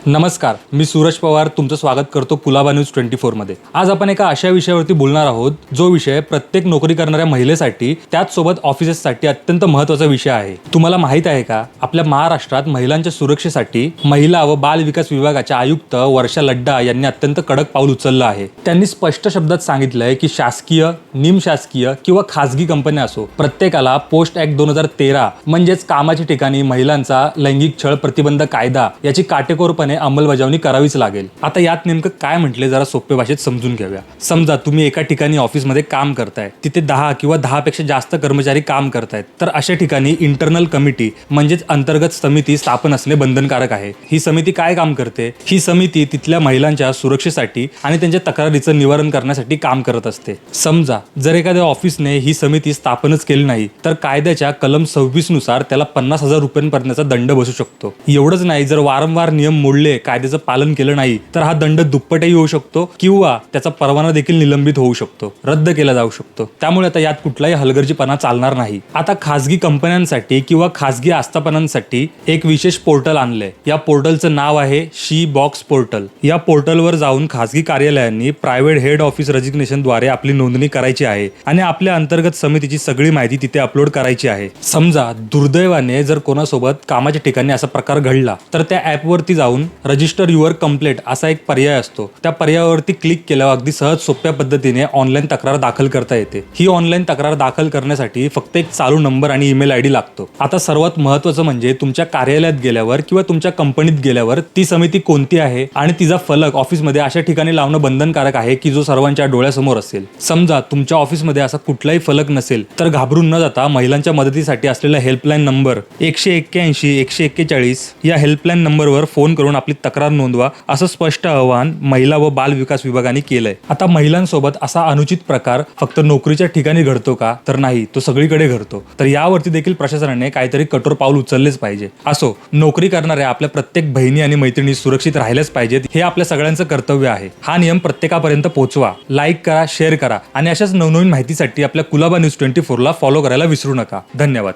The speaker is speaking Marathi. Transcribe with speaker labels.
Speaker 1: नमस्कार, मी सूरज पवार तुमचं स्वागत करतो कुलाबा न्यूज 24 मध्ये। आज आपण एका अशा विषयावरती बोलणार आहोत जो विषय प्रत्येक नोकरी करणाऱ्या महिलेसाठी त्याच सोबत ऑफिसेससाठी अत्यंत महत्त्वाचा विषय आहे। तुम्हाला माहित आहे का, आपल्या महाराष्ट्रात महिलांच्या सुरक्षेसाठी महिला व बाल विकास विभागाच्या आयुक्त वर्षा लड्डा यांनी अत्यंत कडक पाऊल उचललं आहे। त्यांनी स्पष्ट शब्दात सांगितलंय की शासकीय, निमशासकीय किंवा खासगी कंपन्या असो, प्रत्येकाला पोस्ट ऍक्ट 2013 म्हणजेच कामाच्या ठिकाणी महिलांचा लैंगिक छळ प्रतिबंध कायदा याची काटेकोरपणे अंमलबजावणी करावीच लागेल। आता यात नेमकं काय म्हटले जरा सोप्या भाषेत समजून घेऊया। समजा तुम्ही एका ठिकाणी ऑफिसमध्ये काम करताय, तिथे 10 किंवा 10 पेक्षा जास्त कर्मचारी काम करतायत, तर अशा ठिकाणी इंटरनल कमिटी म्हणजेच अंतर्गत समिती स्थापन असणे बंधनकारक आहे। ही समिती काय काम करते? ही समिती तिथल्या महिलांच्या सुरक्षेसाठी आणि त्यांच्या तक्रारीचं निवारण करण्यासाठी काम करत असते। समजा जर एखाद्या ऑफिसने ही समिती स्थापनच केली नाही तर कायद्याच्या कलम 26 नुसार त्याला 50,000 रुपयांपर्यंतचा दंड बसू शकतो। एवढंच नाही, जर वारंवार नियम मोडले, कायद्याचं पालन केलं नाही तर हा दंड दुप्पटही होऊ शकतो किंवा त्याचा परवाना देखील निलंबित होऊ शकतो, रद्द केला जाऊ शकतो। त्यामुळे आता यात कुठलाही हलगर्जीपणा चालणार नाही। आता खासगी कंपन्यांसाठी किंवा खासगी आस्थापनांसाठी एक विशेष पोर्टल आणलंय। या पोर्टलचं नाव आहे शी बॉक्स पोर्टल। या पोर्टलवर जाऊन खासगी कार्यालयांनी प्रायव्हेट हेड ऑफिस रेजिग्नेशनद्वारे आपली नोंदणी करायची आहे आणि आपल्या अंतर्गत समितीची सगळी माहिती तिथे अपलोड करायची आहे। समजा दुर्दैवाने जर कोणासोबत कामाच्या ठिकाणी असा प्रकार घडला तर त्या ॲपवरती जाऊन रजिस्टर युअर कंप्लेंट असा एक पर्याय असतो। त्या पर्यायावरती क्लिक केल्यावर अगदी सहज सोप्या पद्धतीने ऑनलाईन तक्रार दाखल करता येते। ही ऑनलाईन तक्रार दाखल करण्यासाठी फक्त एक चालू नंबर आणि ईमेल आयडी लागतो। आता सर्वात महत्त्वाचं म्हणजे तुमच्या कार्यालयात गेल्यावर किंवा तुमच्या कंपनीत गेल्यावर ती समिती कोणती आहे आणि तिचा फलक ऑफिसमध्ये अशा ठिकाणी लावणं बंधनकारक आहे की जो सर्वांच्या डोळ्यासमोर असेल। समजा तुमच्या ऑफिसमध्ये असा कुठलाही फलक नसेल तर घाबरून न जाता महिलांच्या मदतीसाठी असलेला हेल्पलाईन नंबर 181 141 या हेल्पलाईन नंबरवर फोन करून आपली तक्रार नोंदवा, असं स्पष्ट आवाहन महिला व बाल विकास विभागाने केलंय। आता महिलांसोबत असा अनुचित प्रकार फक्त नोकरीच्या ठिकाणी घडतो का? तर नाही, तो सगळीकडे घडतो। तर यावरती देखील प्रशासनाने काहीतरी कठोर पाऊल उचललेच पाहिजे। असो, नोकरी करणाऱ्या आपल्या प्रत्येक बहिणी आणि मैत्रिणी सुरक्षित राहिल्याच पाहिजेत, हे आपल्या सगळ्यांचं कर्तव्य आहे। हा नियम प्रत्येकापर्यंत पोहोचवा, लाईक करा, शेअर करा आणि अशाच नवनवीन माहितीसाठी आपल्या कुलाबा न्यूज 24 ला फॉलो करायला विसरू नका। धन्यवाद।